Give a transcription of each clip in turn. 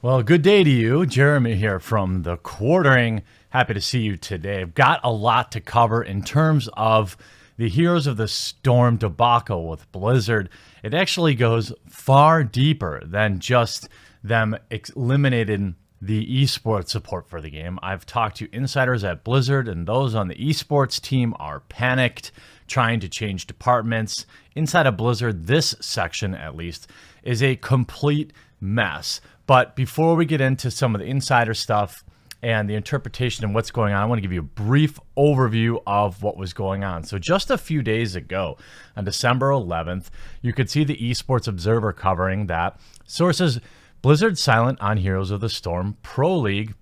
Well, good day to you. Jeremy here from The Quartering. Happy to see you today. I've got a lot to cover in terms of the Heroes of the Storm debacle with Blizzard. It actually goes far deeper than just them eliminating the eSports support for the game. I've talked to insiders at Blizzard, and those on the eSports team are panicked, trying to change departments. Inside of Blizzard, this section at least, is a complete mess. But before we get into some of the insider stuff and the interpretation and what's going on, I want to give you a brief overview of what was going on. So just a few days ago, on December 11th, you could see the Esports Observer covering that sources Blizzard silent on Heroes of the Storm Pro League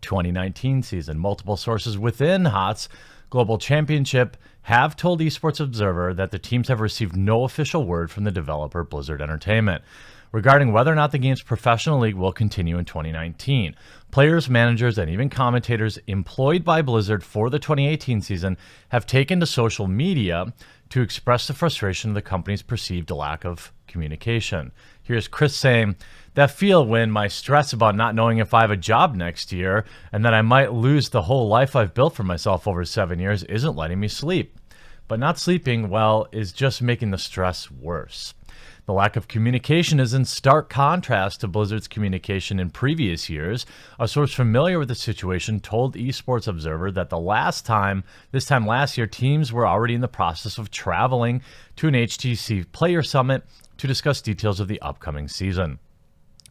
2019 season. Multiple sources within HOTS Global Championship have told Esports Observer that the teams have received no official word from the developer Blizzard Entertainment regarding whether or not the game's professional league will continue in 2019. Players, managers, and even commentators employed by Blizzard for the 2018 season have taken to social media to express the frustration of the company's perceived lack of communication. Here's Chris saying, "That feel when my stress about not knowing if I have a job next year and that I might lose the whole life I've built for myself over 7 years isn't letting me sleep. But not sleeping well is just making the stress worse." The lack of communication is in stark contrast to Blizzard's communication in previous years. A source familiar with the situation told Esports Observer that this time last year, teams were already in the process of traveling to an HTC Player Summit to discuss details of the upcoming season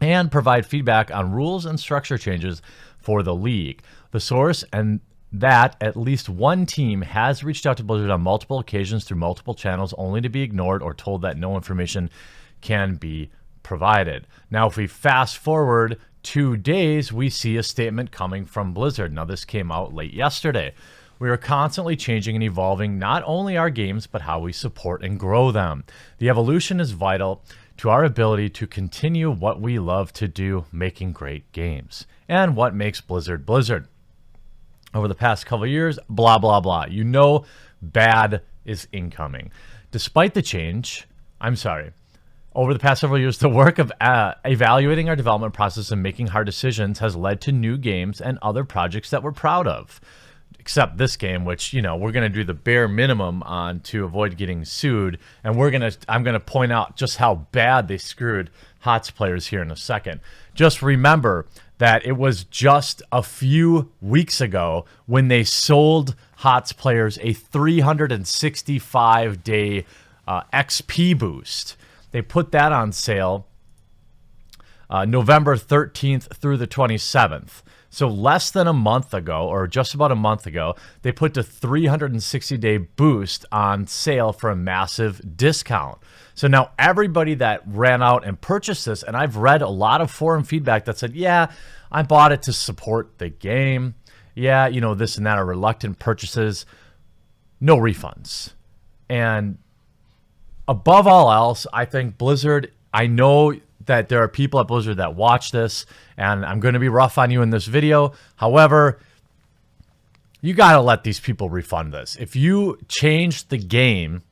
and provide feedback on rules and structure changes for the league. The source and that at least one team has reached out to Blizzard on multiple occasions through multiple channels, only to be ignored or told that no information can be provided. Now, if we fast forward 2 days, we see a statement coming from Blizzard. Now, this came out late yesterday. We are constantly changing and evolving not only our games, but how we support and grow them. The evolution is vital to our ability to continue what we love to do, making great games. And what makes Blizzard Blizzard? Over the past couple of years, blah, blah, blah. You know bad is incoming. Despite the change, over the past several years, the work of evaluating our development process and making hard decisions has led to new games and other projects that we're proud of. Except this game, which, we're going to do the bare minimum on to avoid getting sued. And I'm going to point out just how bad they screwed HOTS players here in a second. Just remember that it was just a few weeks ago when they sold HOTS players a 365-day XP boost. They put that on sale November 13th through the 27th. So less than a month ago, or just about a month ago, they put the 360-day boost on sale for a massive discount. So now everybody that ran out and purchased this, and I've read a lot of forum feedback that said, yeah, I bought it to support the game. Yeah, this and that are reluctant purchases. No refunds. And above all else, I think Blizzard, I know that there are people at Blizzard that watch this, and I'm going to be rough on you in this video. However, you got to let these people refund this. If you change the game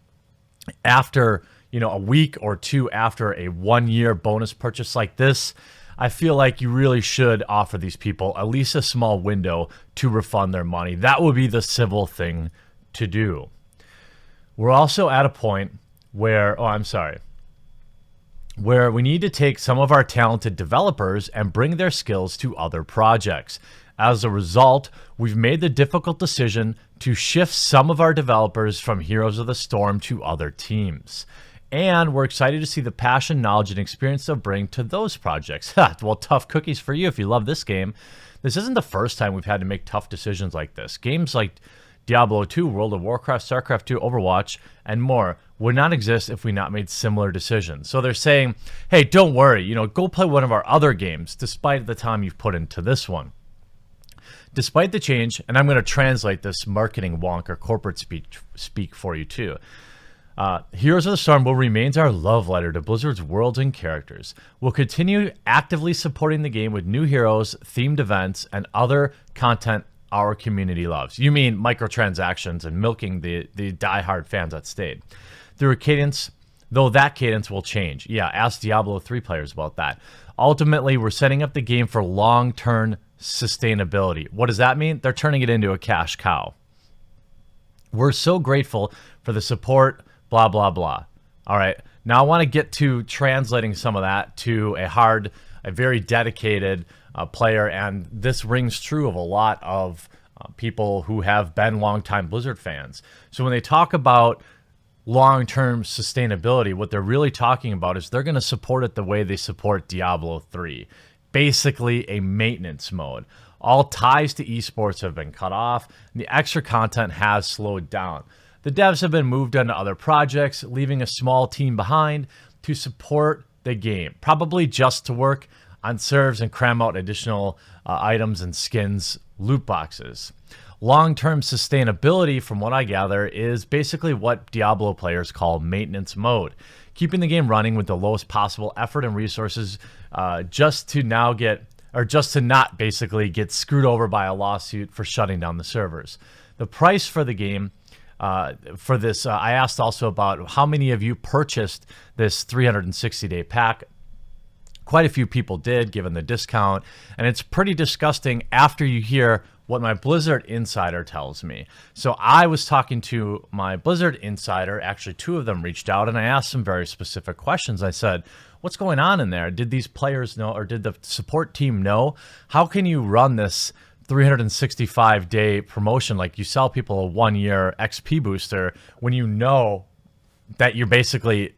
after, a week or two after a 1-year bonus purchase like this, I feel like you really should offer these people at least a small window to refund their money. That would be the civil thing to do. We're also at a point where we need to take some of our talented developers and bring their skills to other projects. As a result, we've made the difficult decision to shift some of our developers from Heroes of the Storm to other teams. And we're excited to see the passion, knowledge, and experience they'll bring to those projects. Well, tough cookies for you if you love this game. This isn't the first time we've had to make tough decisions like this. Games like Diablo 2, World of Warcraft, StarCraft 2, Overwatch, and more would not exist if we not made similar decisions. So they're saying, hey, don't worry, go play one of our other games despite the time you've put into this one. Despite the change, and I'm going to translate this marketing wonk or corporate speak for you too. Heroes of the Storm will remain our love letter to Blizzard's worlds and characters. We'll continue actively supporting the game with new heroes, themed events, and other content our community loves. You mean microtransactions and milking the diehard fans that stayed. Through a cadence, though that cadence will change. Yeah, ask Diablo 3 players about that. Ultimately, we're setting up the game for long-term sustainability. What does that mean? They're turning it into a cash cow. We're so grateful for the support, blah, blah, blah. All right. Now I want to get to translating some of that to a very dedicated player. And this rings true of a lot of people who have been longtime Blizzard fans. So when they talk about long-term sustainability, what they're really talking about is they're going to support it the way they support Diablo 3. Basically a maintenance mode. All ties to esports have been cut off, and the extra content has slowed down. The devs have been moved on to other projects, leaving a small team behind to support the game, probably just to work on servers and cram out additional items and skins, loot boxes. Long-term sustainability, from what I gather, is basically what Diablo players call maintenance mode, keeping the game running with the lowest possible effort and resources, just to not basically get screwed over by a lawsuit for shutting down the servers. The price for the game, for this, I asked also about how many of you purchased this 360-day pack. Quite a few people did, given the discount, and it's pretty disgusting after you hear what my Blizzard insider tells me. So I was talking to my Blizzard insider, actually 2 of them reached out, and I asked some very specific questions. I said, what's going on in there? Did these players know, or did the support team know? How can you run this 365-day promotion like you sell people a 1-year XP booster when you know that you're basically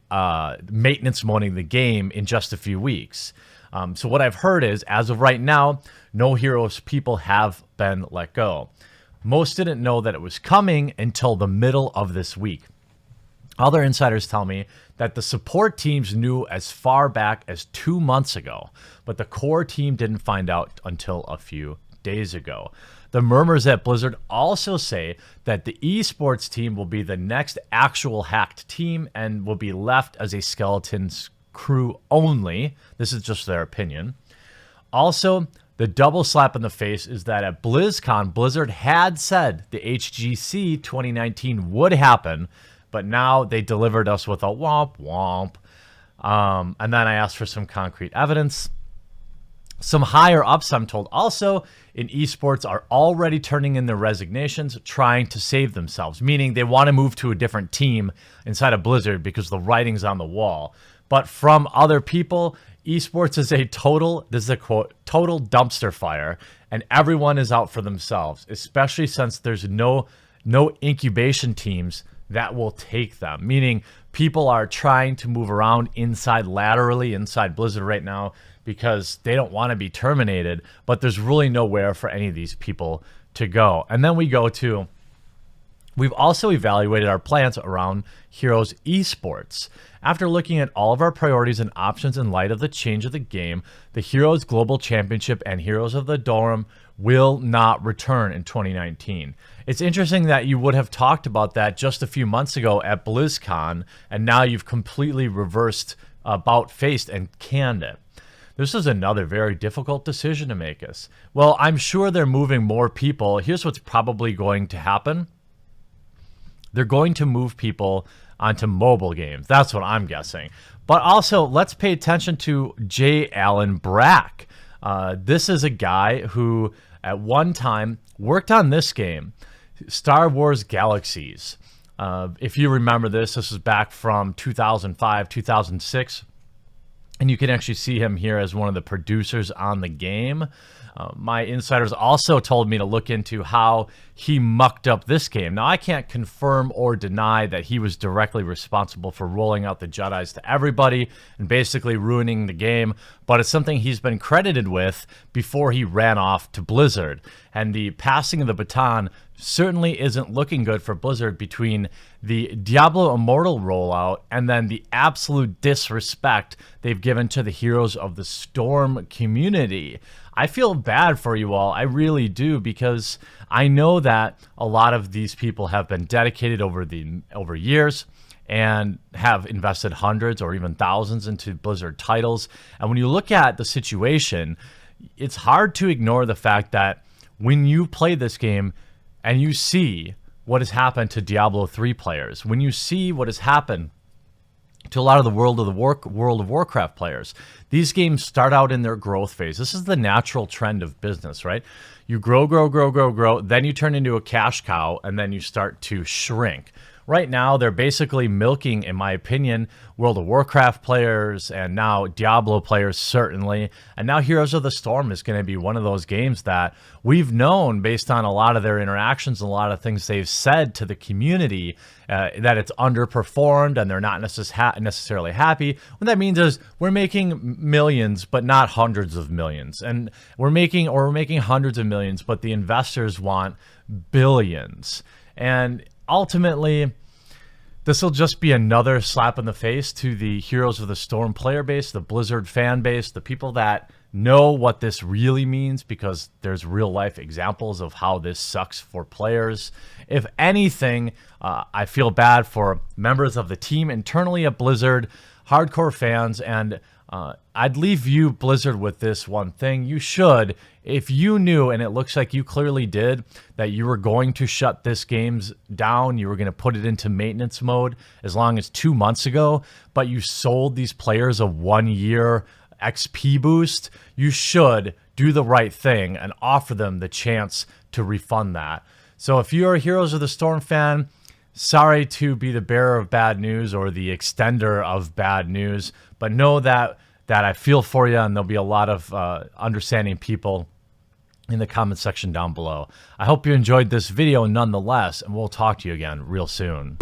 maintenance moding the game in just a few weeks? So what I've heard is, as of right now, no Heroes people have been let go. Most didn't know that it was coming until the middle of this week. Other insiders tell me that the support teams knew as far back as 2 months ago, but the core team didn't find out until a few days ago. The murmurs at Blizzard also say that the eSports team will be the next actual hacked team and will be left as a skeleton crew only. This is just their opinion. Also, the double slap in the face is that at BlizzCon, Blizzard had said the HGC 2019 would happen, but now they delivered us with a womp womp. And then I asked for some concrete evidence. Some higher ups, I'm told, also in esports are already turning in their resignations, trying to save themselves, meaning they want to move to a different team inside of Blizzard because the writing's on the wall. But from other people, esports is a total, this is a quote, total dumpster fire, and everyone is out for themselves, especially since there's no incubation teams that will take them, meaning people are trying to move around laterally inside Blizzard right now because they don't want to be terminated, but there's really nowhere for any of these people to go. And then we've also evaluated our plans around Heroes eSports. After looking at all of our priorities and options in light of the change of the game, the Heroes Global Championship and Heroes of the Dorm will not return in 2019. It's interesting that you would have talked about that just a few months ago at BlizzCon, and now you've completely reversed about-faced and canned it. This is another very difficult decision to make us. Well, I'm sure they're moving more people. Here's what's probably going to happen. They're going to move people onto mobile games. That's what I'm guessing. But also, let's pay attention to J. Allen Brack. This is a guy who, at one time, worked on this game, Star Wars Galaxies. If you remember this was back from 2005, 2006. And you can actually see him here as one of the producers on the game. My insiders also told me to look into how he mucked up this game. Now, I can't confirm or deny that he was directly responsible for rolling out the Jedis to everybody and basically ruining the game, but it's something he's been credited with before he ran off to Blizzard. And the passing of the baton certainly isn't looking good for Blizzard between the Diablo Immortal rollout and then the absolute disrespect they've given to the Heroes of the Storm community. I feel bad for you all. I really do, because I know that a lot of these people have been dedicated over years and have invested hundreds or even thousands into Blizzard titles. And when you look at the situation, it's hard to ignore the fact that when you play this game and you see what has happened to Diablo 3 players, when you see what has happened to a lot of the World of Warcraft players. These games start out in their growth phase. This is the natural trend of business, right? You grow, grow, grow, grow, grow, then you turn into a cash cow, and then you start to shrink. Right now, they're basically milking, in my opinion, World of Warcraft players and now Diablo players, certainly. And now Heroes of the Storm is going to be one of those games that we've known, based on a lot of their interactions and a lot of things they've said to the community, that it's underperformed and they're not necessarily happy. What that means is we're making millions, but not hundreds of millions. And we're making hundreds of millions, but the investors want billions. And ultimately, this will just be another slap in the face to the Heroes of the Storm player base, the Blizzard fan base, the people that know what this really means, because there's real life examples of how this sucks for players. If anything, I feel bad for members of the team internally at Blizzard, hardcore fans, and I'd leave you, Blizzard, with this one thing. You should, if you knew, and it looks like you clearly did, that you were going to shut this games down, you were going to put it into maintenance mode as long as 2 months ago, but you sold these players a 1-year XP boost, you should do the right thing and offer them the chance to refund that. So if you're a Heroes of the Storm fan, sorry to be the bearer of bad news or the extender of bad news, but know that I feel for you, and there'll be a lot of understanding people in the comment section down below. I hope you enjoyed this video nonetheless, and we'll talk to you again real soon.